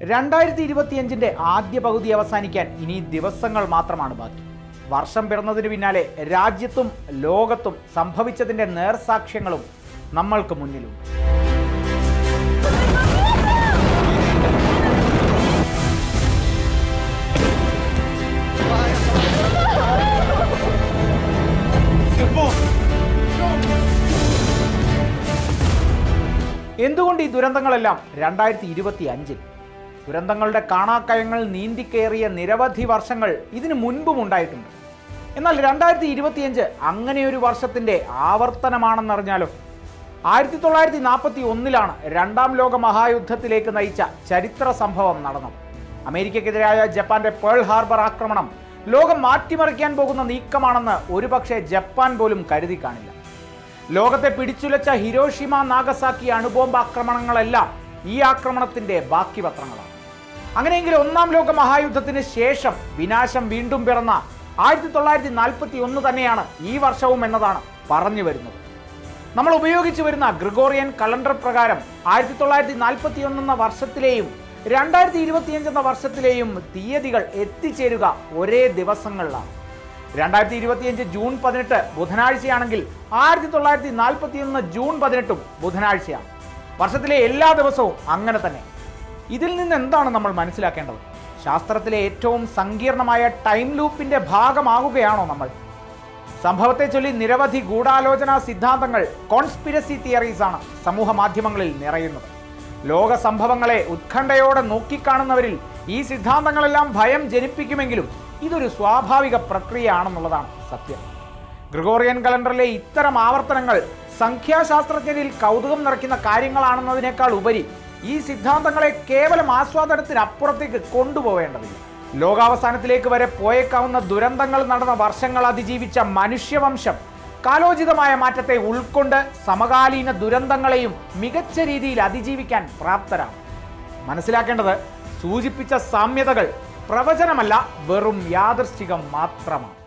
2025 ആദ്യ പകുതി അവസാനിക്കാൻ ഇനി ദിവസങ്ങൾ മാത്രമാണ് ബാക്കി. വർഷം പിറന്നതിന് പിന്നാലെ രാജ്യത്തും ലോകത്തും സംഭവിച്ചതിൻ്റെ നേർസാക്ഷ്യങ്ങളും നമ്മൾക്ക് മുന്നിലുണ്ട്. എന്തുകൊണ്ട് ഈ ദുരന്തങ്ങളെല്ലാം 2025? ദുരന്തങ്ങളുടെ കാണാക്കയങ്ങൾ നീന്തിക്കയറിയ നിരവധി വർഷങ്ങൾ ഇതിനു മുൻപും ഉണ്ടായിട്ടുണ്ട്. എന്നാൽ 2025 അങ്ങനെയൊരു വർഷത്തിൻ്റെ ആവർത്തനമാണെന്നറിഞ്ഞാലോ? 1941 രണ്ടാം ലോക മഹായുദ്ധത്തിലേക്ക് നയിച്ച ചരിത്ര സംഭവം നടന്നത്. അമേരിക്കക്കെതിരായ ജപ്പാന്റെ പേൾ ഹാർബർ ആക്രമണം ലോകം മാറ്റിമറിക്കാൻ പോകുന്ന നീക്കമാണെന്ന് ഒരുപക്ഷെ ജപ്പാൻ പോലും കരുതി കാണില്ല. ലോകത്തെ പിടിച്ചുലച്ച ഹിരോഷിമ നാഗസാക്കി അണുബോംബ് ആക്രമണങ്ങളെല്ലാം ഈ ആക്രമണത്തിന്റെ ബാക്കി പത്രങ്ങളാണ്. അങ്ങനെയെങ്കിൽ ഒന്നാം ലോക മഹായുദ്ധത്തിന് ശേഷം വിനാശം വീണ്ടും പിറന്ന 1941 തന്നെയാണ് ഈ വർഷവും എന്നതാണ് പറഞ്ഞു വരുന്നത്. നമ്മൾ ഉപയോഗിച്ചു വരുന്ന ഗ്രിഗോറിയൻ കലണ്ടർ പ്രകാരം 1941 എന്ന വർഷത്തിലെയും 2025 എന്ന വർഷത്തിലെയും തീയതികൾ എത്തിച്ചേരുക ഒരേ ദിവസങ്ങളിലാണ്. 2025 ജൂൺ 18 ബുധനാഴ്ചയാണെങ്കിൽ 1941 ജൂൺ 18 ബുധനാഴ്ചയാണ്. വർഷത്തിലെ എല്ലാ ദിവസവും അങ്ങനെ തന്നെ. ഇതിൽ നിന്ന് എന്താണ് നമ്മൾ മനസ്സിലാക്കേണ്ടത്? ശാസ്ത്രത്തിലെ ഏറ്റവും സങ്കീർണമായ ടൈം ലൂപ്പിന്റെ ഭാഗമാകുകയാണോ നമ്മൾ? സംഭവത്തെ ചൊല്ലി നിരവധി ഗൂഢാലോചനാ സിദ്ധാന്തങ്ങൾ, കോൺസ്പിരസി തിയറീസ് ആണ് സമൂഹ മാധ്യമങ്ങളിൽ നിറയുന്നത്. ലോക സംഭവങ്ങളെ ഉത്കണ്ഠയോടെ നോക്കിക്കാണുന്നവരിൽ ഈ സിദ്ധാന്തങ്ങളെല്ലാം ഭയം ജനിപ്പിക്കുമെങ്കിലും ഇതൊരു സ്വാഭാവിക പ്രക്രിയയാണെന്നുള്ളതാണ് സത്യം. ഗ്രിഗോറിയൻ കലണ്ടറിലെ ഇത്തരം ആവർത്തനങ്ങൾ സംഖ്യാശാസ്ത്രജ്ഞരിൽ കൗതുകം നിറയ്ക്കുന്ന കാര്യങ്ങളാണെന്നതിനേക്കാൾ ഉപരി ഈ സിദ്ധാന്തങ്ങളെ കേവലം ആസ്വാദനത്തിനപ്പുറത്തേക്ക് കൊണ്ടുപോവേണ്ടതില്ല. ലോകാവസാനത്തിലേക്ക് വരെ പോയേക്കാവുന്ന ദുരന്തങ്ങൾ നടന്ന വർഷങ്ങൾ അതിജീവിച്ച മനുഷ്യവംശം കാലോചിതമായ മാറ്റത്തെ ഉൾക്കൊണ്ട് സമകാലീന ദുരന്തങ്ങളെയും മികച്ച രീതിയിൽ അതിജീവിക്കാൻ പ്രാപ്തരാണ്. മനസ്സിലാക്കേണ്ടത്, സൂചിപ്പിച്ച സാമ്യതകൾ പ്രവചനമല്ല, വെറും യാദൃശ്ചികം മാത്രമാണ്.